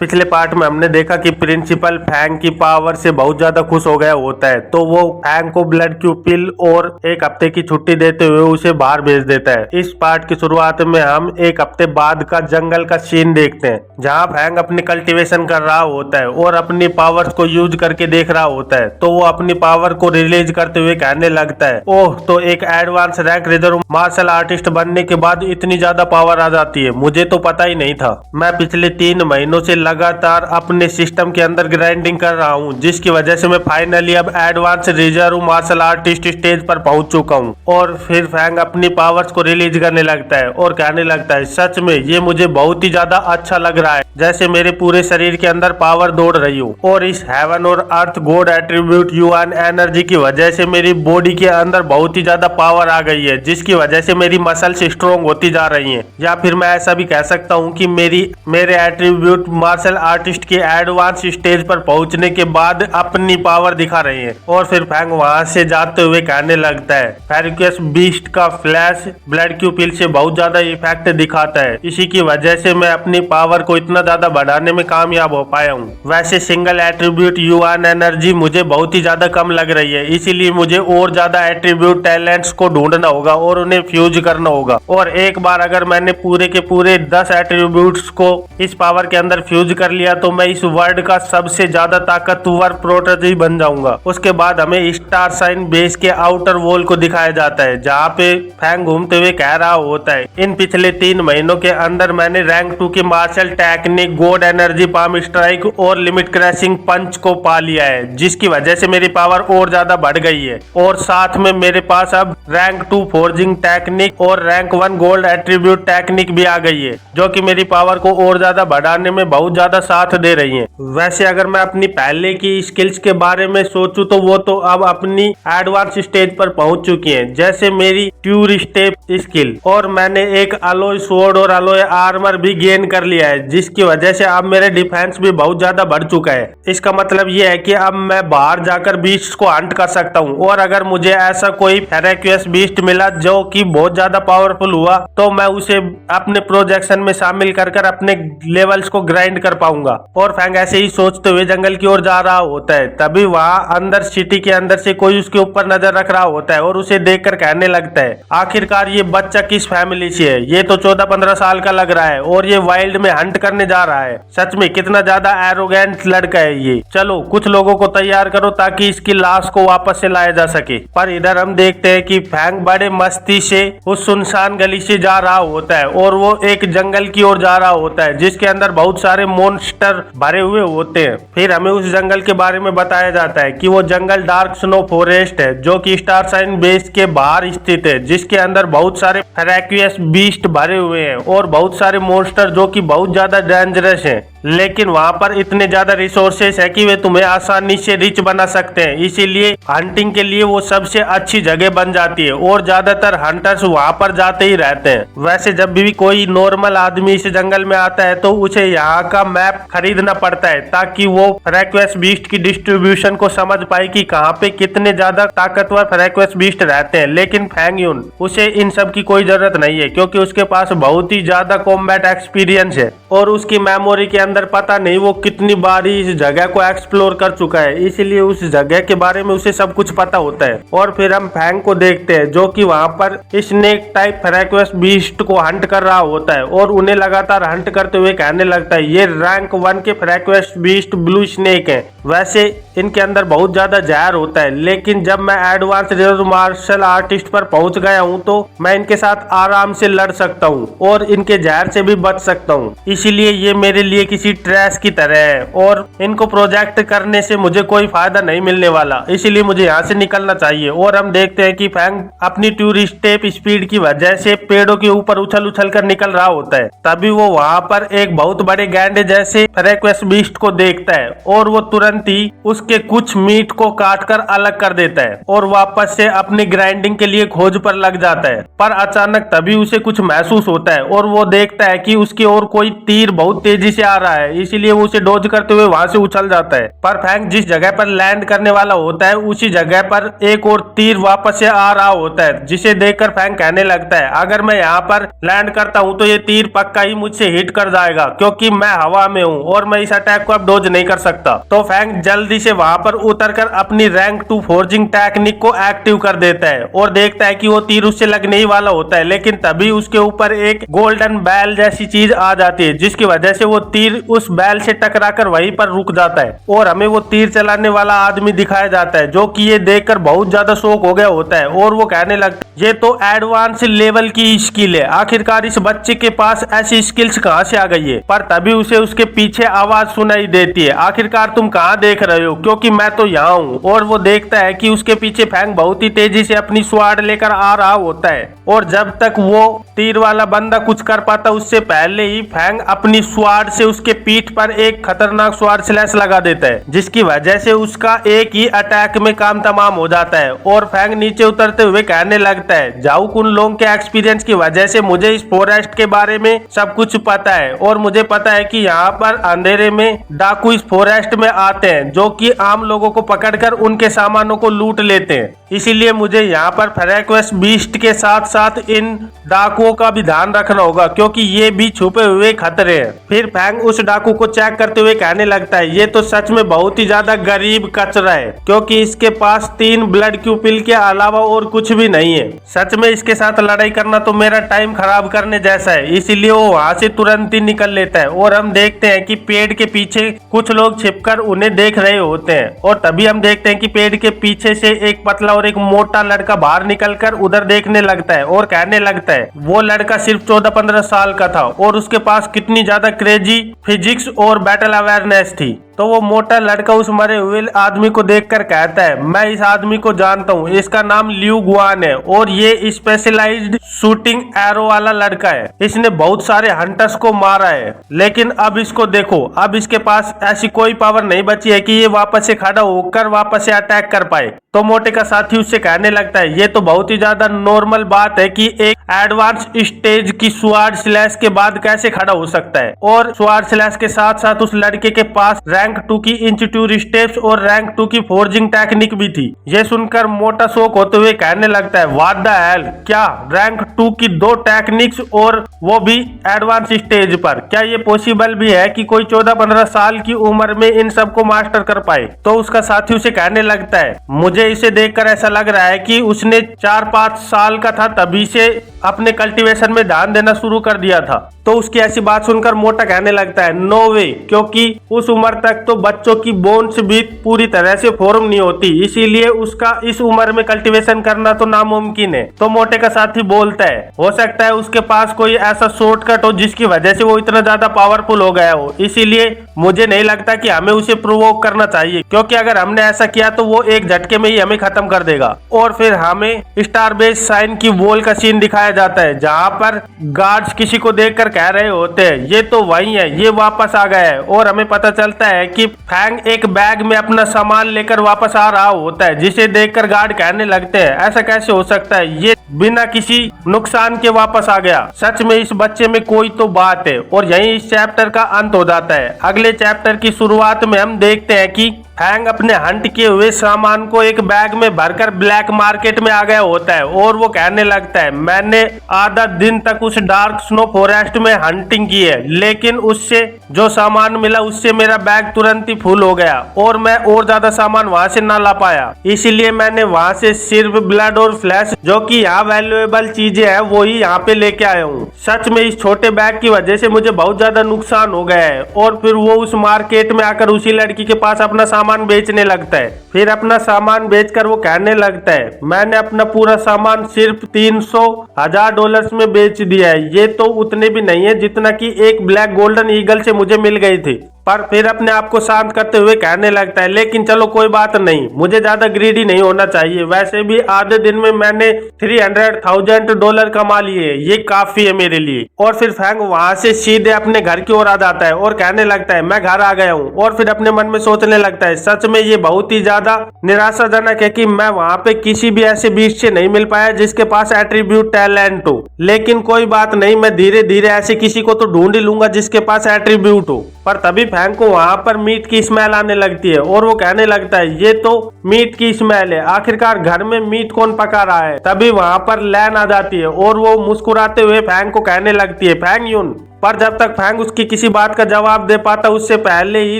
पिछले पार्ट में हमने देखा कि प्रिंसिपल फैंग की पावर से बहुत ज्यादा खुश हो गया होता है, तो वो फैंग को ब्लड क्यूब पिल और एक हफ्ते की छुट्टी देते हुए उसे बाहर भेज देता है। इस पार्ट की शुरुआत में हम एक हफ्ते बाद का जंगल का सीन देखते हैं, जहाँ फैंग अपनी कल्टीवेशन कर रहा होता है और अपनी पावर्स को यूज करके देख रहा होता है। तो वो अपनी पावर को रिलीज करते हुए कहने लगता है, ओह, तो एक advance rank reserve martial artist बनने के बाद इतनी ज्यादा पावर आ जाती है, मुझे तो पता ही नहीं था। मैं पिछले 3 महीनों से लगातार अपने सिस्टम के अंदर ग्राइंडिंग कर रहा हूँ, जिसकी वजह से मैं फाइनली अब advance reserve martial artist stage पर पहुंच चुका हूँ। और फिर फैंग अपनी पावर्स को रिलीज करने लगता है और कहने लगता है, सच में ये मुझे बहुत ही ज्यादा अच्छा लग रहा है, जैसे मेरे पूरे शरीर के अंदर पावर दौड़ रही हो। और इस हेवन और अर्थ गॉड एट्रीब्यूट युआन एनर्जी की वजह से मेरी बॉडी के अंदर बहुत ही ज्यादा पावर आ गई है, जिसकी वजह से मेरी मसल्स स्ट्रॉन्ग होती जा रही हैं। या फिर मैं ऐसा भी कह सकता हूँ कि मेरे एट्रीब्यूट मार्शल आर्टिस्ट के एडवांस स्टेज पर पहुंचने के बाद अपनी पावर दिखा रहे हैं। और फिर फैंग वहां से जाते हुए कहने लगता है, फेरिक्यूस बीस्ट का फ्लैश ब्लड क्यूब पिल से बहुत ज्यादा इफेक्ट दिखाता है, इसी की वजह से मैं अपनी पावर को इतना ज्यादा बढ़ाने में कामयाब हो पाया हूँ। वैसे सिंगल एट्रीब्यूट युआन एनर्जी मुझे बहुत ही ज्यादा कम लग रही है, इसीलिए मुझे और ज्यादा एट्रीब्यूट टैलेंट्स को ढूंढना होगा और उन्हें फ्यूज करना होगा। और एक बार अगर मैंने पूरे के पूरे 10 एट्रीब्यूट्स को इस पावर के अंदर फ्यूज कर लिया तो मैं इस वर्ल्ड का सबसे ज्यादा ताकतवर प्रोटोटाइप बन जाऊंगा। उसके बाद हमें स्टार साइन बेस के आउटर वॉल को दिखाया जाता है, जहाँ पे फैंग घूमते हुए कह रहा होता है, इन पिछले 3 महीनों के अंदर मैंने रैंक 2 की martial technique god energy palm strike और लिमिट क्रैशिंग पंच को पा लिया है, जिसकी वजह से मेरी पावर और ज्यादा बढ़ गई है। और साथ में मेरे पास अब रैंक 2 फोर्जिंग टेक्निक और रैंक 1 गोल्ड एट्रीब्यूट टेक्निक भी आ गई है, जो कि मेरी पावर को और ज्यादा बढ़ाने में बहुत ज्यादा साथ दे रही है। वैसे अगर मैं अपनी पहले की स्किल्स के बारे में सोचूं तो वो तो अब अपनी एडवांस स्टेज पर पहुंच चुकी हैं, जैसे मेरी ट्यूर स्टेप स्किल, और मैंने एक अलॉय स्वॉर्ड और अलॉय आर्मर भी गेन कर लिया है, जिसकी वजह से अब मेरे डिफेंस भी बहुत ज्यादा बढ़ चुका है। इसका मतलब ये है कि अब मैं बाहर जाकर बीस्ट को हंट कर सकता हूँ, और अगर मुझे ऐसा कोई फेरिक्यूस बीस्ट मिला जो कि बहुत ज्यादा पावरफुल हुआ तो मैं उसे अपने प्रोजेक्शन में शामिल कर अपने लेवल्स को ग्राइंड कर पाऊंगा। और फैंग ऐसे ही सोचते हुए जंगल की ओर जा रहा होता है, तभी वहां अंदर सिटी के अंदर से कोई उसके ऊपर नजर रख रहा होता है और उसे देखकर कहने लगता है, आखिरकार ये बच्चा किस फैमिली से है, ये तो 14-15 साल का लग रहा है और ये वाइल्ड में हंट करने जा रहा है। सच में कितना ज्यादा एरोगेंट लड़का है ये। चलो कुछ लोगों को तैयार करो ताकि इसकी लाश को वापस से लाया जा सके। पर इधर हम देखते हैं कि फैंग बड़े मस्ती से उस सुनसान गली से जा रहा होता है और वो एक जंगल की ओर जा रहा होता है, जिसके अंदर बहुत सारे मॉन्स्टर भरे हुए होते हैं। फिर हमें उस जंगल के बारे में बताया जाता है कि वो जंगल डार्क स्नो फॉरेस्ट है, जो कि स्टार साइन बेस के बाहर स्थित है, जिसके अंदर बहुत सारे फेरिक्यूस बीस्ट भरे हुए हैं और बहुत सारे मॉन्स्टर जो कि बहुत ज्यादा डेंजरस हैं। लेकिन वहां पर इतने ज्यादा रिसोर्सेस है कि वे तुम्हें आसानी से रिच बना सकते हैं, इसीलिए हंटिंग के लिए वो सबसे अच्छी जगह बन जाती है और ज्यादातर हंटर्स वहां पर जाते ही रहते हैं। वैसे जब भी कोई नॉर्मल आदमी इस जंगल में आता है तो उसे यहाँ का मैप खरीदना पड़ता है, ताकि वो फेरिक्यूस बीस्ट की डिस्ट्रीब्यूशन को समझ पाए कि कहाँ पे कितने ज्यादा ताकतवर फेरिक्यूस बीस्ट रहते हैं। लेकिन फैंग यून उसे इन सब की कोई जरूरत नहीं है, क्योंकि उसके पास बहुत ही ज्यादा कॉम्बैट एक्सपीरियंस है और उसकी मेमोरी के अंदर पता नहीं वो कितनी बार इस जगह को एक्सप्लोर कर चुका है, इसीलिए उस जगह के बारे में उसे सब कुछ पता होता है। और फिर हम फैंग को देखते हैं जो कि वहां पर स्नेक टाइप फेरिक्यूस बीस्ट को हंट कर रहा होता है और उन्हें लगातार हंट करते हुए कहने लगता है, ये रैंक 1 के फेरिक्यूस बीस्ट ब्लू स्नेक है। वैसे इनके अंदर बहुत ज्यादा जहर होता है, लेकिन जब मैं एडवांस रिजर्व मार्शल आर्टिस्ट पर पहुंच गया हूं तो मैं इनके साथ आराम से लड़ सकता हूं और इनके जहर से भी बच सकता हूं, इसीलिए ये मेरे लिए किसी ट्रैश की तरह है और इनको प्रोजेक्ट करने से मुझे कोई फायदा नहीं मिलने वाला, इसीलिए मुझे यहाँ से निकलना चाहिए। और हम देखते हैं कि फैंग अपनी ट्यूर स्टेप स्पीड की वजह से पेड़ों के ऊपर उछल उछल कर निकल रहा होता है, तभी वो वहाँ पर एक बहुत बड़े गैंडे जैसे फेरिक्यूस बीस्ट को देखता है और वो तुरंत ही उसके कुछ मीट को काट कर अलग कर देता है और वापस से अपनी ग्राइंडिंग के लिए खोज पर लग जाता है। पर अचानक तभी उसे कुछ महसूस होता है और वो देखता है कि उसकी ओर कोई तीर बहुत तेजी से आ रहा है, इसीलिए वो उसे डॉज करते हुए वहां से उछल जाता है। पर फैंग जिस जगह पर लैंड करने वाला होता है उसी जगह पर एक और तीर वापस से आ रहा होता है, जिसे देखकर फैंग कहने लगता है अगर मैं यहाँ पर लैंड करता हूँ तो ये तीर पक्का ही मुझसे हिट कर जाएगा, क्योंकि मैं हवा में हूँ और मैं इस अटैक को अब डॉज नहीं कर सकता। तो फैंग जल्दी से वहां पर उतरकर अपनी रैंक 2 फोर्जिंग टेक्निक को एक्टिव कर देता है और देखता है कि वो तीर उससे लगने ही वाला होता है, लेकिन तभी उसके ऊपर एक गोल्डन बैल जैसी चीज आ जाती है, जिसकी वजह से वो तीर उस बैल से टकराकर वहीं पर रुक जाता है और हमें वो तीर चलाने वाला आदमी दिखाया जाता है, जो कि ये देखकर बहुत ज्यादा शौक हो गया होता है और वो कहने लगता है ये तो एडवांस लेवल की स्किल है, आखिरकार इस बच्चे के पास ऐसी स्किल्स कहाँ से आ गई है। पर तभी उसे उसके पीछे आवाज सुनाई देती है, आखिरकार तुम कहाँ देख रहे हो, क्योंकि मैं तो यहाँ हूँ। और वो देखता है कि उसके पीछे फैंग बहुत ही तेजी से अपनी स्वाड लेकर आ रहा होता है और जब तक वो तीर वाला बंदा कुछ कर पाता उससे पहले ही फैंग अपनी स्वाड से उसके पीठ पर एक खतरनाक स्वाड स्लैश लगा देता है, जिसकी वजह से उसका एक ही अटैक में काम तमाम हो जाता है। और फैंग नीचे उतरते हुए कहने लगता है जाऊ कुन लोंग के एक्सपीरियंस की वजह से मुझे इस फॉरेस्ट के बारे में सब कुछ पता है और मुझे पता है कि यहाँ पर अंधेरे में डाकू इस फॉरेस्ट में आते हैं जो कि आम लोगों को पकड़कर उनके सामानों को लूट लेते हैं, इसीलिए मुझे यहाँ पर फ्रैक्वेस बीस्ट के साथ साथ इन डाकुओं का भी ध्यान रखना होगा, क्योंकि ये भी छुपे हुए खतरे हैं। फिर फैंग उस डाकू को चेक करते हुए कहने लगता है ये तो सच में बहुत ही ज्यादा गरीब कचरा है, क्योंकि इसके पास 3 ब्लड क्यूपिल के अलावा और कुछ भी नहीं है। सच में इसके साथ लड़ाई करना तो मेरा टाइम खराब करने जैसा है, इसीलिए वो वहाँ से तुरंत ही निकल लेता है। और हम देखते हैं कि पेड़ के पीछे कुछ लोग छिपकर उन्हें देख रहे होते हैं और तभी हम देखते हैं कि पेड़ के पीछे से एक पतला और एक मोटा लड़का बाहर निकलकर उधर देखने लगता है और कहने लगता है वो लड़का सिर्फ 14-15 साल का था और उसके पास कितनी ज्यादा क्रेजी फिजिक्स और बैटल अवेयरनेस थी। तो वो मोटा लड़का उस मरे हुए आदमी को देखकर कहता है मैं इस आदमी को जानता हूँ, इसका नाम लियू गुआन है और ये स्पेशलाइज्ड शूटिंग एरो वाला लड़का है, इसने बहुत सारे हंटर्स को मारा है, लेकिन अब इसको देखो, अब इसके पास ऐसी कोई पावर नहीं बची है कि ये वापस से खड़ा होकर वापस से अटैक कर पाए। तो मोटे का साथी उससे कहने लगता है ये तो बहुत ही ज्यादा नॉर्मल बात है कि एक एडवांस स्टेज की स्वाड स्लैश के बाद कैसे खड़ा हो सकता है, और स्वाड स्लैश के साथ साथ उस लड़के के पास रैंक 2 की इंस्टीट्यूट स्टेप्स और रैंक 2 की फोर्जिंग टेक्निक भी थी। ये सुनकर मोटा शौक होते हुए कहने लगता है व्हाट द हेल, क्या रैंक 2 की 2 टेक्निक्स और वो भी एडवांस स्टेज पर, क्या ये पॉसिबल भी है कि कोई 14-15 साल की उम्र में इन सबको मास्टर कर पाए। तो उसका साथी उसे कहने लगता है मुझे इसे देखकर ऐसा लग रहा है कि उसने 4-5 साल का था तभी से अपने कल्टीवेशन में ध्यान देना शुरू कर दिया था। तो उसकी ऐसी बात सुनकर मोटा कहने लगता है नो वे, क्योंकि उस उम्र तक तो बच्चों की बोन्स भी पूरी तरह से फॉर्म नहीं होती, इसीलिए उसका इस उम्र में कल्टीवेशन करना तो नामुमकिन है। तो मोटे का साथी बोलता है हो सकता है उसके पास कोई ऐसा शॉर्टकट हो जिसकी वजह से वो इतना ज्यादा पावरफुल हो गया हो, इसीलिए मुझे नहीं लगता कि हमें उसे प्रोवोक करना चाहिए, क्योंकि अगर हमने ऐसा किया तो वो एक झटके में ही हमें खत्म कर देगा। और फिर हमें स्टार बेस साइन की वॉल का सीन दिखाया जाता है जहाँ पर गार्ड्स किसी को देखकर कह रहे होते हैं ये तो वही है, ये वापस आ गया है। और हमें पता चलता है कि फैंग एक बैग में अपना सामान लेकर वापस आ रहा होता है, जिसे देखकर गार्ड कहने लगते हैं ऐसा कैसे हो सकता है, ये बिना किसी नुकसान के वापस आ गया, सच में इस बच्चे में कोई तो बात है। और यहीं इस चैप्टर का अंत हो जाता है। अगले चैप्टर की शुरुआत में हम देखते हैं कि फैंग अपने हंट किए हुए सामान को एक बैग में भरकर ब्लैक मार्केट में आ गया होता है और वो कहने लगता है मैंने आधा दिन तक उस डार्क स्नो फॉरेस्ट में हंटिंग की है, लेकिन उससे जो सामान मिला उससे मेरा बैग तुरंत ही फुल हो गया और मैं और ज्यादा सामान वहां से ना ला पाया, इसीलिए मैंने वहां से सिर्फ ब्लड और फ्लैश जो कि यहाँ वैल्यूएबल चीजें हैं वो ही यहाँ पे लेके आया हूँ। सच में इस छोटे बैग की वजह से मुझे बहुत ज्यादा नुकसान हो गया है। और फिर वो उस मार्केट में आकर उसी लड़की के पास अपना सामान बेचने लगता है। फिर अपना सामान बेचकर वो कहने लगता है मैंने अपना पूरा सामान सिर्फ $300,000 में बेच दिया है, ये तो उतने भी नहीं है जितना कि एक ब्लैक गोल्डन ईगल से मुझे मिल गई थी। पर फिर अपने आप को शांत करते हुए कहने लगता है लेकिन चलो कोई बात नहीं, मुझे ज्यादा ग्रीडी नहीं होना चाहिए, वैसे भी आधे दिन में मैंने $300,000 कमा लिए, ये काफी है मेरे लिए। और फिर फैंग वहां से सीधे अपने घर की ओर आ जाता है और कहने लगता है मैं घर आ गया हूँ। और फिर अपने मन में सोचने लगता है सच में ये बहुत ही ज्यादा निराशाजनक है कि मैं वहां पे किसी भी ऐसे बीच से नहीं मिल पाया जिसके पास एट्रीब्यूट टैलेंट हो, लेकिन कोई बात नहीं, मैं धीरे धीरे ऐसे किसी को तो ढूंढ ही लूंगा जिसके पास एट्रीब्यूट हो। पर तभी फैंग को वहाँ पर मीट की स्मेल आने लगती है और वो कहने लगता है ये तो मीट की स्मेल है, आखिरकार घर में मीट कौन पका रहा है। तभी वहाँ पर लैन आ जाती है और वो मुस्कुराते हुए फैंग को कहने लगती है फैंग यून। पर जब तक फैंग उसकी किसी बात का जवाब दे पाता उससे पहले ही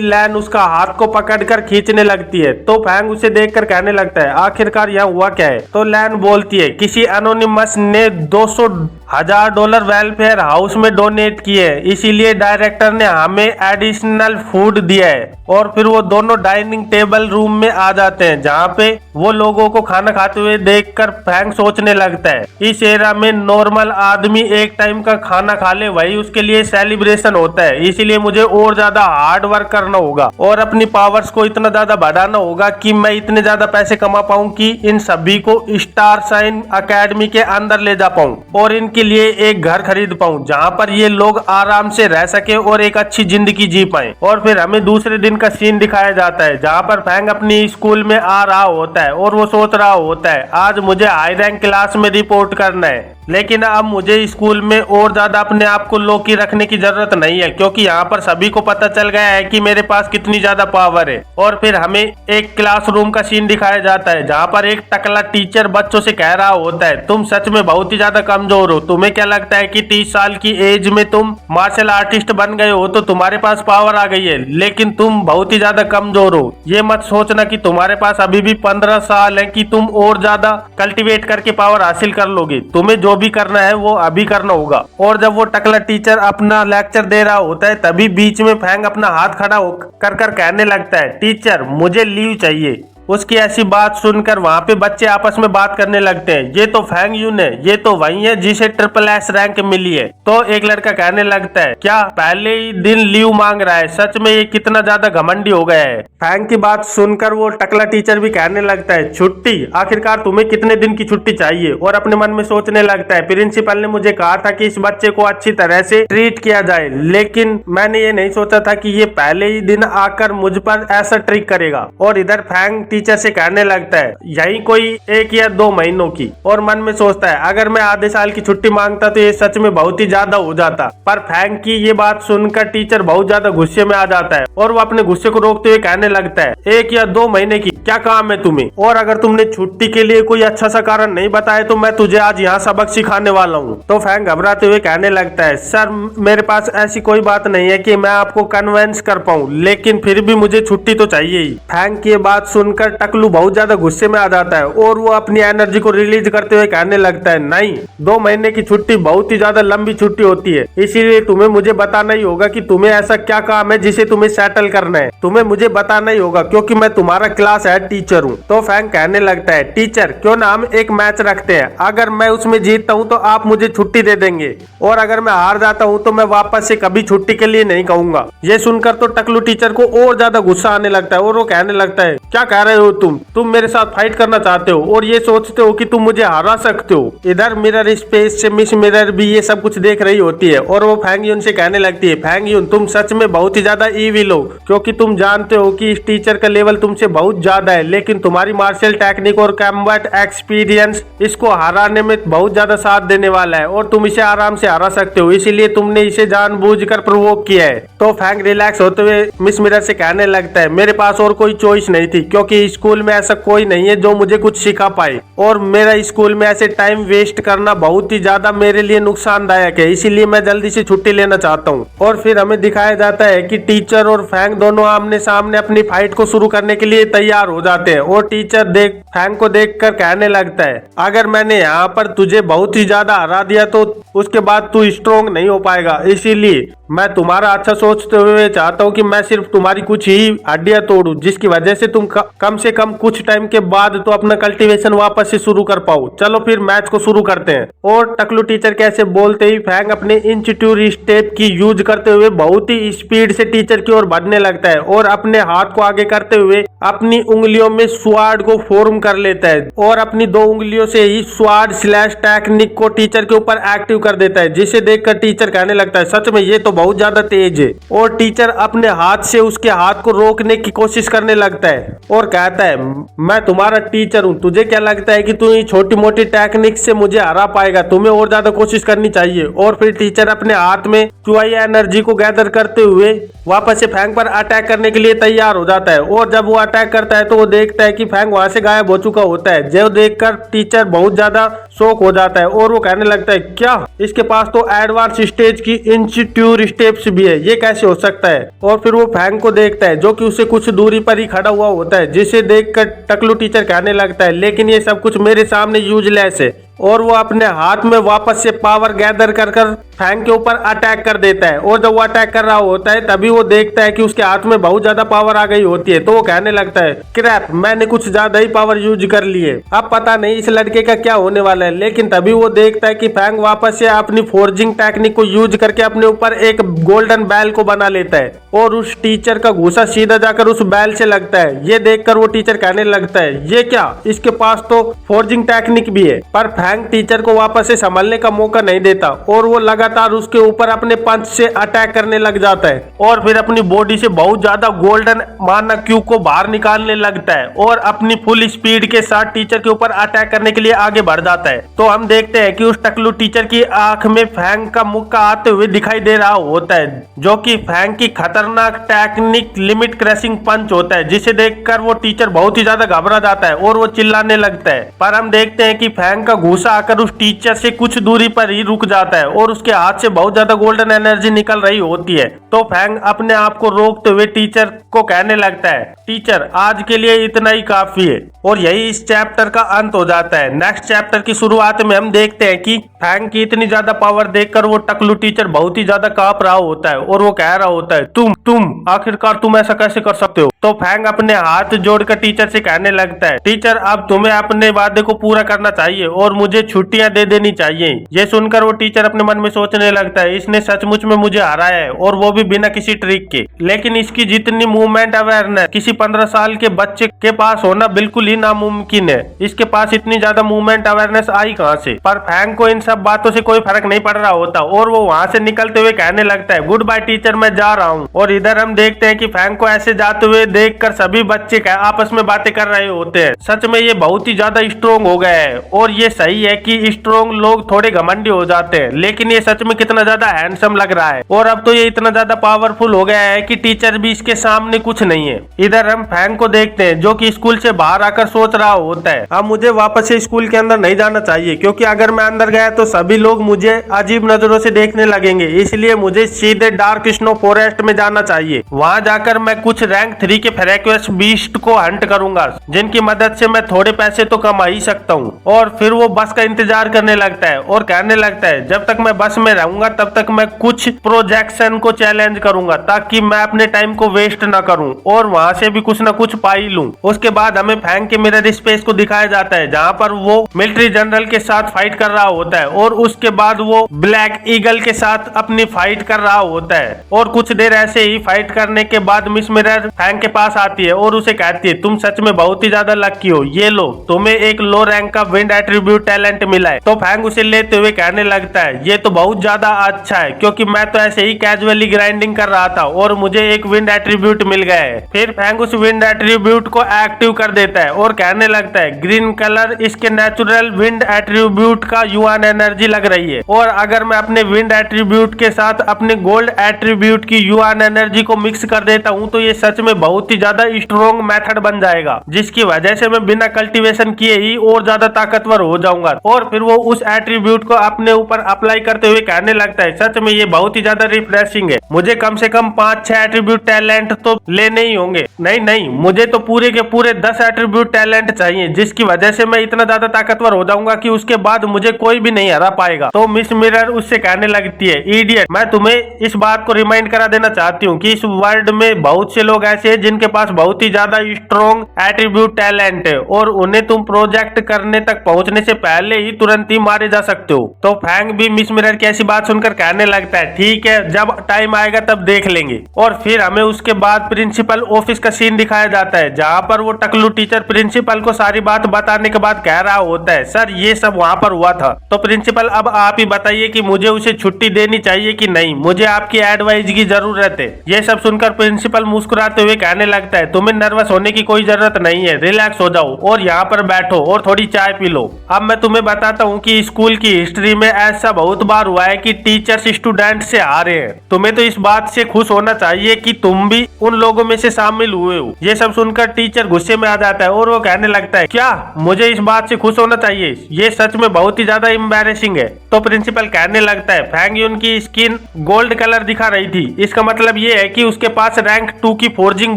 लैन उसका हाथ को पकड़कर खींचने लगती है। तो फैंग उसे देखकर कहने लगता है आखिरकार यह हुआ क्या है। तो लैन बोलती है किसी एनोनिमस ने $200,000 वेलफेयर हाउस में डोनेट किए, इसीलिए डायरेक्टर ने हमें एडिशनल फूड दिया है। और फिर वो दोनों डाइनिंग टेबल रूम में आ जाते हैं जहाँ पे वो लोगों को खाना खाते हुए देखकर फैंग सोचने लगता है इस एरा में नॉर्मल आदमी एक टाइम का खाना खा ले वही उसके लिए सेलिब्रेशन होता है, इसीलिए मुझे और ज्यादा हार्ड वर्क करना होगा और अपनी पावर्स को इतना ज्यादा बढ़ाना होगा कि मैं इतने ज्यादा पैसे कमा पाऊं कि इन सभी को स्टार साइन अकेडमी के अंदर ले जा पाऊं और इनके लिए एक घर खरीद पाऊं जहां पर ये लोग आराम से रह सके और एक अच्छी जिंदगी जी पाए। और फिर हमें दूसरे दिन का सीन दिखाया जाता है जहां पर फैंग अपनी स्कूल में आ रहा होता है और वो सोच रहा होता है आज मुझे हाई रैंक क्लास में रिपोर्ट करना है, लेकिन अब मुझे स्कूल में और ज्यादा अपने आप को लो की रखने की जरूरत नहीं है क्योंकि यहाँ पर सभी को पता चल गया है कि मेरे पास कितनी ज्यादा पावर है। और फिर हमें एक क्लासरूम का सीन दिखाया जाता है जहाँ पर एक टकला टीचर बच्चों से कह रहा होता है तुम सच में बहुत ही ज्यादा कमजोर हो, तुम्हें क्या लगता है कि 30 साल की एज में तुम मार्शल आर्टिस्ट बन गए हो तो तुम्हारे पास पावर आ गई है, लेकिन तुम बहुत ही ज्यादा कमजोर हो। ये मत सोचना कि तुम्हारे पास अभी भी 15 साल है कि तुम और ज्यादा कल्टीवेट करके पावर हासिल कर लोगे, तुम्हें जो भी करना है वो अभी करना होगा। और जब वो टकला टीचर अपना लेक्चर दे रहा होता है तभी बीच में फैंग अपना हाथ खड़ा कर कहने लगता है टीचर मुझे लीव चाहिए। उसकी ऐसी बात सुनकर वहाँ पे बच्चे आपस में बात करने लगते हैं ये तो फैंग यून है, ये तो वही है जिसे SSS रैंक मिली है। तो एक लड़का कहने लगता है क्या पहले ही दिन लीव मांग रहा है, सच में ये कितना ज्यादा घमंडी हो गया है। फैंग की बात सुनकर वो टकला टीचर भी कहने लगता है छुट्टी, आखिरकार तुम्हें कितने दिन की छुट्टी चाहिए। और अपने मन में सोचने लगता है प्रिंसिपल ने मुझे कहा था कि इस बच्चे को अच्छी तरह से ट्रीट किया जाए, लेकिन मैंने ये नहीं सोचा था कि ये पहले ही दिन आकर मुझ पर ऐसा ट्रिक करेगा। और इधर फैंग टीचर से कहने लगता है यही कोई 1 या 2 महीनों की, और मन में सोचता है अगर मैं आधे साल की छुट्टी मांगता तो ये सच में बहुत ही ज्यादा हो जाता। पर फैंग की ये बात सुनकर टीचर बहुत ज्यादा गुस्से में आ जाता है और वो अपने गुस्से को रोकते हुए कहने लगता है 1 या 2 महीने की क्या काम है तुम्हें, और अगर तुमने छुट्टी के लिए कोई अच्छा सा कारण नहीं बताया तो मैं तुझे आज यहाँ सबक सिखाने वाला हूँ। तो फैंग घबराते हुए कहने लगता है सर मेरे पास ऐसी कोई बात नहीं है कि मैं आपको कन्वेंस कर पाऊँ, लेकिन फिर भी मुझे छुट्टी तो चाहिए ही। फैंग की बात सुनकर टकलू बहुत ज्यादा गुस्से में आ जाता है और वो अपनी एनर्जी को रिलीज करते हुए कहने लगता है नहीं, 2 महीने की छुट्टी बहुत ही ज्यादा लंबी छुट्टी होती है, इसीलिए तुम्हें मुझे बताना ही होगा कि तुम्हें ऐसा क्या काम है जिसे तुम्हें सेटल करना है, तुम्हें मुझे बताना ही होगा क्योंकि मैं तुम्हारा क्लास हेड टीचर हूँ। तो फैंग कहने लगता है टीचर क्यों ना हम एक मैच रखते हैं, अगर मैं उसमें जीतता हूँ तो आप मुझे छुट्टी दे देंगे और अगर मैं हार जाता हूँ तो मैं वापस से कभी छुट्टी के लिए नहीं कहूंगा। ये सुनकर तो टकलू टीचर को और ज्यादा गुस्सा आने लगता है और वो कहने लगता है क्या कह रहे हो तुम मेरे साथ फाइट करना चाहते हो और ये सोचते हो कि तुम मुझे हरा सकते हो। इधर मिरर स्पेस से मिस मिरर भी ये सब कुछ देख रही होती है और वो फैंग यून से कहने लगती है फैंग यून तुम सच में बहुत ही ज्यादा ईविल हो, क्योंकि तुम जानते हो कि इस टीचर का लेवल तुमसे बहुत ज्यादा है, लेकिन तुम्हारी मार्शल टेक्निक और कॉम्बैट एक्सपीरियंस इसको हराने में बहुत ज्यादा साथ देने वाला है और तुम इसे आराम से हरा सकते हो, इसीलिए तुमने इसे जानबूझकर प्रोवोक किया है। तो फैंग रिलैक्स होते हुए मिस मिरर से कहने लगता है मेरे पास और कोई चॉइस नहीं थी क्योंकि स्कूल में ऐसा कोई नहीं है जो मुझे कुछ सिखा पाए और मेरा स्कूल में ऐसे टाइम वेस्ट करना बहुत ही ज्यादा मेरे लिए नुकसानदायक है, इसीलिए मैं जल्दी से छुट्टी लेना चाहता हूँ। और फिर हमें दिखाया जाता है कि टीचर और फैंग दोनों आमने सामने अपनी फाइट को शुरू करने के लिए तैयार हो जाते हैं और टीचर फैंग को देखकर कहने लगता है अगर मैंने यहाँ पर तुझे बहुत ही ज्यादा हरा दिया तो उसके बाद तू स्ट्रोंग नहीं हो पाएगा, इसीलिए मैं तुम्हारा अच्छा सोचते हुए चाहता हूँ कि मैं सिर्फ तुम्हारी कुछ ही हड्डियां तोड़ूं जिसकी वजह से तुम कम से कम कुछ टाइम के बाद तो अपना कल्टीवेशन वापस से शुरू कर पाओ। चलो फिर मैच को शुरू करते हैं। और टकलू टीचर कैसे बोलते ही फैंग अपने इंस्टीट्यूट स्टेप की यूज करते हुए बहुत ही स्पीड से टीचर की ओर बढ़ने लगता है और अपने हाथ को आगे करते हुए अपनी उंगलियों में स्वाड को फॉर्म कर लेता है और अपनी 2 उंगलियों से ही स्वाड स्लैश टेक्निक को टीचर के ऊपर एक्टिव कर देता है, जिसे देखकर टीचर कहने लगता है सच में ये तो बहुत ज्यादा तेज है। और टीचर अपने हाथ से उसके हाथ को रोकने की कोशिश करने लगता है और कहता है मैं तुम्हारा टीचर हूँ, तुझे क्या लगता है कि तू ये छोटी मोटी टेक्निक से मुझे हरा पाएगा, तुम्हें और ज्यादा कोशिश करनी चाहिए। और फिर टीचर अपने हाथ में चुआई एनर्जी को गैदर करते हुए वापस से फैंग पर अटैक करने के लिए तैयार हो जाता है। और जब वो अटैक करता है तो वो देखता है कि फैंग वहां से गायब हो चुका होता है, जो देखकर टीचर बहुत ज्यादा शॉक हो जाता है और वो कहने लगता है क्या इसके पास तो एडवांस स्टेज की इंस्टीट्यूट स्टेप्स भी है, ये कैसे हो सकता है। और फिर वो फैंग को देखता है जो कि उससे कुछ दूरी पर ही खड़ा हुआ होता है, जिसे देखकर टकलू टीचर कहने लगता है लेकिन ये सब कुछ मेरे सामने यूजलेस है। और वो अपने हाथ में वापस से पावर गैदर कर फैंग के ऊपर अटैक कर देता है। और जब वो अटैक कर रहा होता है तभी वो देखता है कि उसके हाथ में बहुत ज्यादा पावर आ गई होती है, तो वो कहने लगता है क्रैप, मैंने कुछ ज्यादा ही पावर यूज कर ली है, अब पता नहीं इस लड़के का क्या होने वाला है। लेकिन तभी वो देखता है कि फैंग वापस से अपनी फोर्जिंग टेक्निक को यूज करके अपने ऊपर एक गोल्डन बैल को बना लेता है और उस टीचर का घूसा सीधा जाकर उस बैल से लगता है। ये देखकर वो टीचर कहने लगता है ये क्या, इसके पास तो फोर्जिंग टेक्निक भी है। पर फैंग टीचर को वापस से संभलने का मौका नहीं देता और वो लगातार उसके ऊपर अपने पंच से अटैक करने लग जाता है और फिर अपनी बॉडी से बहुत ज्यादा गोल्डन माना क्यू को बाहर निकालने लगता है और अपनी फुल स्पीड के साथ टीचर के ऊपर अटैक करने के लिए आगे बढ़ जाता है। तो हम देखते हैं कि उस टकलू टीचर की आंख में फैंग का मुक्का आते हुए दिखाई दे रहा होता है, जो कि फैंग की खतरनाक टेक्निक लिमिट क्रैशिंग पंच होता है, जिसे देखकर वो टीचर बहुत ही ज्यादा घबरा जाता है और वो चिल्लाने लगता है। पर हम देखते हैं कि फैंग का घूसा आकर उस टीचर से कुछ दूरी पर ही रुक जाता है और उसके हाथ से बहुत ज्यादा गोल्डन एनर्जी निकल रही होती है। तो फैंग अपने आप को रोकते हुए टीचर को कहने लगता है टीचर आज के लिए इतना ही काफी है। और यही इस चैप्टर का अंत हो जाता है। नेक्स्ट चैप्टर की शुरुआत में हम देखते हैं कि फैंग की इतनी ज्यादा पावर देखकर वो टकलू टीचर बहुत ही ज्यादा कांप रहा होता है और वो कह रहा होता है तुम आखिरकार तुम ऐसा कैसे कर सकते हो। तो फैंग अपने हाथ जोड़कर टीचर से कहने लगता है टीचर अब तुम्हें अपने वादे को पूरा करना चाहिए और मुझे छुट्टियां दे देनी चाहिए। ये सुनकर वो टीचर अपने मन में सोचने लगता है इसने सचमुच में मुझे हराया है और वो भी बिना किसी ट्रिक के। लेकिन इसकी जितनी मूवमेंट अवेयरनेस किसी 15 साल के बच्चे के पास होना बिल्कुल ही नामुमकिन है। इसके पास इतनी ज्यादा मूवमेंट अवेयरनेस आई कहाँ से। पर फैंग को इन सब बातों से कोई फर्क नहीं पड़ रहा होता और वो वहाँ से निकलते हुए कहने लगता है गुड बाय टीचर, मैं जा रहा हूँ। और इधर हम देखते हैं कि फैंग को ऐसे जाते हुए देखकर सभी बच्चे आपस में बातें कर रहे होते हैं। सच में ये बहुत ही ज्यादा स्ट्रोंग हो गया है और ये सही है कि स्ट्रोंग लोग थोड़े घमंडी हो जाते हैं, लेकिन ये सच में कितना ज्यादा हैंडसम लग रहा है और अब तो ये इतना ज्यादा पावरफुल हो गया है कि टीचर भी इसके सामने कुछ नहीं है। इधर हम फैंग को देखते हैं जो कि स्कूल से बाहर आकर सोच रहा होता है अब मुझे वापस से स्कूल के अंदर नहीं जाना चाहिए, क्योंकि अगर मैं अंदर गया तो सभी लोग मुझे अजीब नजरों से देखने लगेंगे, इसलिए मुझे सीधे डार्क स्नो फॉरेस्ट में जाना चाहिए। वहां जाकर मैं कुछ रैंक 3 के फेरेक्वेस बीस्ट को हंट करूंगा, जिनकी मदद से मैं थोड़े पैसे तो कमा ही सकता हूँ। और फिर वो बस का इंतजार करने लगता है और कहने लगता है जब तक मैं बस में रहूंगा तब तक मैं कुछ प्रोजेक्शन को चैलेंज करूंगा ताकि मैं अपने टाइम को वेस्ट ना करूं और वहां से भी कुछ ना कुछ पा ही लूं। उसके बाद हमें फैंग के मिरर स्पेस को दिखाया जाता है जहां पर वो मिलिट्री जनरल के साथ फाइट कर रहा होता है और उसके बाद वो ब्लैक ईगल के साथ अपनी फाइट कर रहा होता है। और कुछ देर ऐसे ही फाइट करने के बाद मिस मिरर फैंग के पास आती है और उसे कहती है तुम सच में बहुत ही ज्यादा लकी हो, ये लो तुम्हें एक लो रैंक का विंड एट्रीब्यूट टैलेंट मिला है। तो फैंग उसे लेते हुए कहने लगता है ये तो बहुत ज्यादा अच्छा है, क्योंकि मैं तो ऐसे ही कैजुअली ग्राइंडिंग कर रहा था और मुझे एक विंड एट्रीब्यूट मिल गया है। फिर फैंग उस विंड एट्रीब्यूट को एक्टिव कर देता है और कहने लगता है ग्रीन कलर इसके नेचुरल विंड एट्रीब्यूट का युआन एनर्जी लग रही है और अगर मैं अपने विंड एट्रीब्यूट के साथ अपने गोल्ड एट्रीब्यूट की युआन एनर्जी को मिक्स कर देता हूँ तो ये सच में बहुत ही ज्यादा स्ट्रॉन्ग मेथड बन जाएगा, जिसकी वजह से मैं बिना कल्टीवेशन किए ही और ज्यादा ताकतवर हो जाऊंगा। और फिर वो उस एट्रीब्यूट को अपने ऊपर अप्लाई करते हुए कहने लगता है सच में ये बहुत ही ज्यादा रिफ्रेशिंग है, मुझे कम से कम 5-6 एट्रीब्यूट टैलेंट तो लेने ही होंगे। नहीं मुझे तो पूरे के पूरे 10 एट्रीब्यूट टैलेंट चाहिए, जिसकी वजह से मैं इतना ज्यादा ताकतवर हो जाऊंगा होगा कि उसके बाद मुझे कोई भी नहीं हरा पाएगा। तो मिस मिरर उससे कहने लगती है, इडियट, मैं तुम्हें इस बात को रिमाइंड करा देना चाहती हूँ कि इस वर्ल्ड में बहुत से लोग ऐसे हैं जिनके पास बहुत ही ज्यादा स्ट्रॉन्ग एट्रीब्यूट टैलेंट है और उन्हें तुम प्रोजेक्ट करने तक पहुंचने से पहले ही तुरंत ही मारे जा सकते हो। तो फैंग भी मिस मिरर की ऐसी बात सुनकर कहने लगता है, ठीक है, जब टाइम आएगा तब देख लेंगे। और फिर हमें उसके बाद प्रिंसिपल ऑफिस का सीन दिखाया जाता है, जहाँ पर वो टकलू टीचर प्रिंसिपल को सारी बात बताने के बाद कह रहा होता है, सर ये सब वहाँ पर हुआ था। तो प्रिंसिपल, अब आप ही बताइए कि मुझे उसे छुट्टी देनी चाहिए कि नहीं, मुझे आपकी एडवाइस की जरूरत है। ये सब सुनकर प्रिंसिपल मुस्कुराते हुए कहने लगता है, तुम्हें नर्वस होने की कोई जरूरत नहीं है, रिलैक्स हो जाओ और यहाँ पर बैठो और थोड़ी चाय पी लो। अब मैं तुम्हें बताता हूँ कि स्कूल की हिस्ट्री में ऐसा बहुत बार हुआ है कि टीचर्स स्टूडेंट से हारे हैं। तुम्हें तो इस बात से खुश होना चाहिए कि तुम भी उन लोगों में से शामिल हुए हो। ये सब सुनकर टीचर गुस्से में आ जाता है और वो कहने लगता है, क्या मुझे इस बात से खुश होना चाहिए? ये सच में बहुत ही ज्यादा एम्बैरेसिंग है। तो प्रिंसिपल कहने लगता है, फैंग यून की स्किन गोल्ड कलर दिखा रही थी, इसका मतलब ये है कि उसके पास रैंक 2 की फोर्जिंग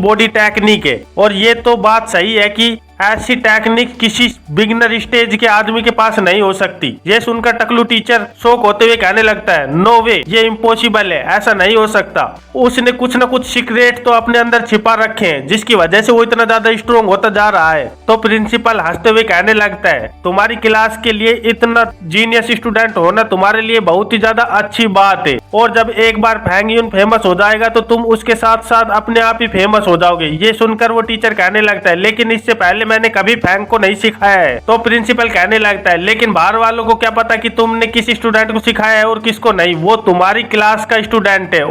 बॉडी टेक्निक है। और ये तो बात सही है कि ऐसी टेक्निक किसी बिगनर स्टेज के आदमी के पास नहीं हो सकती। ये सुनकर टकलू टीचर शौक होते हुए कहने लगता है, नो वे, ये इम्पॉसिबल है, ऐसा नहीं हो सकता। उसने कुछ न कुछ सीक्रेट तो अपने अंदर छिपा रखे हैं जिसकी वजह से वो इतना ज्यादा स्ट्रॉन्ग होता जा रहा है। तो प्रिंसिपल हंसते हुए कहने लगता है, तुम्हारी क्लास के लिए इतना जीनियस स्टूडेंट होना तुम्हारे लिए बहुत ही ज्यादा अच्छी बात है और जब एक बार फैंग यून फेमस हो जाएगा तो तुम उसके साथ साथ अपने आप ही फेमस हो जाओगे। ये सुनकर वो टीचर कहने लगता है, लेकिन इससे पहले मैंने कभी फैंग को नहीं सिखाया है। तो प्रिंसिपल कहने लगता है, लेकिन बाहर वालों को क्या पता कि तुमने किस स्टूडेंट को सिखाया है और किसको नहीं, वो तुम्हारी क्लास का स्टूडेंट है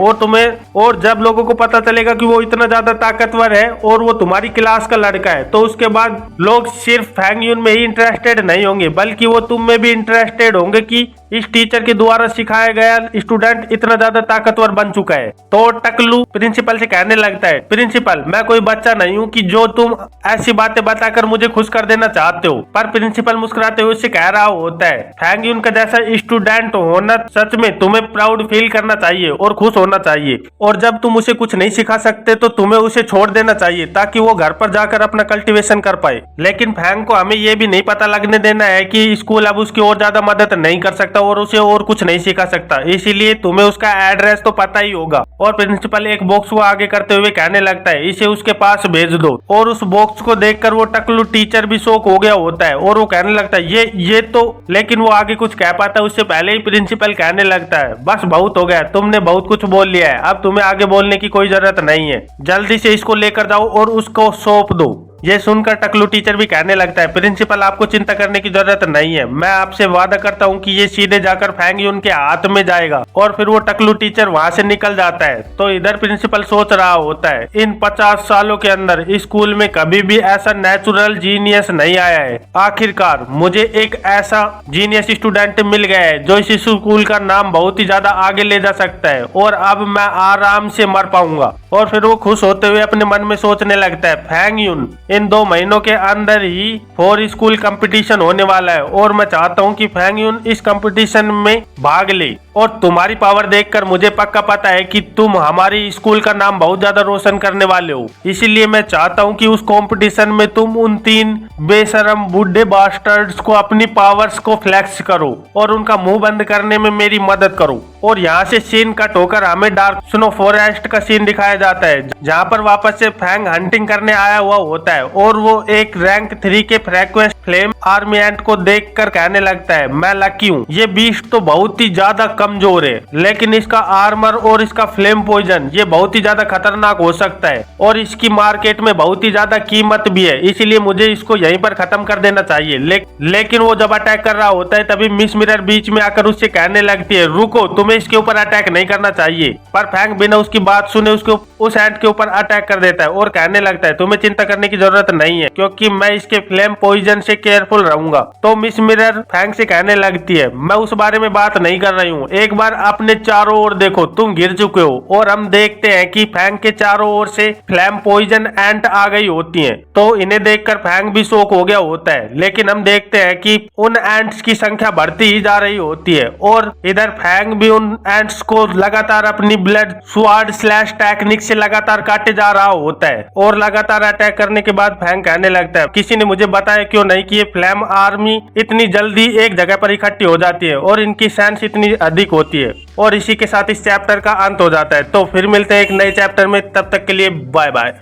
और जब लोगों को पता चलेगा कि वो इतना ज्यादा ताकतवर है और वो तुम्हारी क्लास का लड़का है, तो उसके बाद लोग सिर्फ फैंग यून में ही इंटरेस्टेड नहीं होंगे बल्कि वो तुम में भी इंटरेस्टेड होंगे कि इस टीचर के द्वारा सिखाया गया स्टूडेंट इतना ज्यादा ताकतवर बन चुका है। तो टकलू प्रिंसिपल से कहने लगता है, प्रिंसिपल, मैं कोई बच्चा नहीं हूँ कि जो तुम ऐसी बातें बताकर मुझे खुश कर देना चाहते हो। पर प्रिंसिपल मुस्कुराते हुए उससे कह रहा होता है, फैंग यून का जैसा स्टूडेंट होना सच में तुम्हें प्राउड फील करना चाहिए और खुश होना चाहिए। और जब तुम उसे कुछ नहीं सिखा सकते तो तुम्हें उसे छोड़ देना चाहिए ताकि वो घर पर जाकर अपना कल्टीवेशन कर पाए। लेकिन फैंग को हमें ये भी नहीं पता लगने देना है कि स्कूल अब उसकी और ज्यादा मदद नहीं कर सकता और उसे और कुछ नहीं सिखा सकता, इसीलिए तुम्हें उसका एड्रेस तो पता ही होगा। और प्रिंसिपल एक बॉक्स को आगे करते हुए कहने लगता है, इसे उसके पास भेज दो। और उस बॉक्स को देखकर वो टकलू टीचर भी शॉक हो गया होता है और वो कहने लगता है, ये तो, लेकिन वो आगे कुछ कह पाता है उससे पहले ही प्रिंसिपल कहने लगता है, बस बहुत हो गया, तुमने बहुत कुछ बोल लिया है, अब तुम्हें आगे बोलने की कोई जरूरत नहीं है, जल्दी से इसको लेकर जाओ और उसको सौंप दो। ये सुनकर टकलू टीचर भी कहने लगता है, प्रिंसिपल, आपको चिंता करने की जरूरत नहीं है, मैं आपसे वादा करता हूँ कि ये सीधे जाकर फैंग यून के हाथ में जाएगा। और फिर वो टकलू टीचर वहाँ से निकल जाता है। तो इधर प्रिंसिपल सोच रहा होता है, इन 50 सालों के अंदर स्कूल में कभी भी ऐसा नेचुरल जीनियस नहीं आया है, आखिरकार मुझे एक ऐसा जीनियस स्टूडेंट मिल गया है जो इस स्कूल का नाम बहुत ही ज्यादा आगे ले जा सकता है और अब मैं आराम से मर पाऊंगा। और फिर वो खुश होते हुए अपने मन में सोचने लगता है, फैंग यून, इन 2 महीनों के अंदर ही 4 स्कूल कंपटीशन होने वाला है और मैं चाहता हूं कि फैंग यून इस कंपटीशन में भाग ले। और तुम्हारी पावर देखकर मुझे पक्का पता है कि तुम हमारी स्कूल का नाम बहुत ज्यादा रोशन करने वाले हो, इसीलिए मैं चाहता हूं कि उस कंपटीशन में तुम उन 3 बेशरम बूढ़े बास्टर्ड्स को अपनी पावर्स को फ्लैक्स करो और उनका मुंह बंद करने में मेरी मदद करो। और यहाँ से सीन कट होकर हमें डार्क स्नो फॉरेस्ट का सीन दिखाया जाता है, जहाँ पर वापस से फैंग हंटिंग करने आया हुआ होता है और वो एक रैंक 3 के फ्रीक्वेंट फ्लेम आर्मी एंट को देखकर कहने लगता है, मैं लकी हूँ, ये बीस्ट तो बहुत ही ज्यादा कमजोर है लेकिन इसका आर्मर और इसका फ्लेम पॉइजन ये बहुत ही ज्यादा खतरनाक हो सकता है और इसकी मार्केट में बहुत ही ज्यादा कीमत भी है, इसीलिए मुझे इसको यहीं पर खत्म कर देना चाहिए। लेकिन वो जब अटैक कर रहा होता है तभी मिस मिरर बीच में आकर उससे कहने लगती है, रुको, तुम्हें इसके ऊपर अटैक नहीं करना चाहिए। पर फैंग बिना उसकी बात सुने उसके उस एंट के ऊपर अटैक कर देता है और कहने लगता है, तुम्हें चिंता करने की जरूरत नहीं है क्योंकि मैं इसके फ्लेम पॉइजन से केयरफुल रहूंगा। तो मिस मिरर फैंग से कहने लगती है, मैं उस बारे में बात नहीं कर रही हूँ, एक बार अपने चारों ओर देखो, तुम गिर चुके हो। और हम देखते हैं कि फैंग के चारों ओर से फ्लेम पॉइजन एंट आ गई होती हैं। तो इन्हें देखकर फैंग भी शॉक हो गया होता है, लेकिन हम देखते हैं कि उन एंट्स की संख्या बढ़ती ही जा रही होती है और इधर फैंग भी उन एंट्स को लगातार अपनी ब्लड स्वाड स्लैश टेक्निक इसे लगातार काटे जा रहा होता है और लगातार अटैक करने के बाद फैंग कहने लगता है, किसी ने मुझे बताया क्यों नहीं कि ये फ्लेम आर्मी इतनी जल्दी एक जगह पर इकट्ठी हो जाती है और इनकी सेंस इतनी अधिक होती है। और इसी के साथ इस चैप्टर का अंत हो जाता है। तो फिर मिलते हैं एक नए चैप्टर में, तब तक के लिए बाय बाय।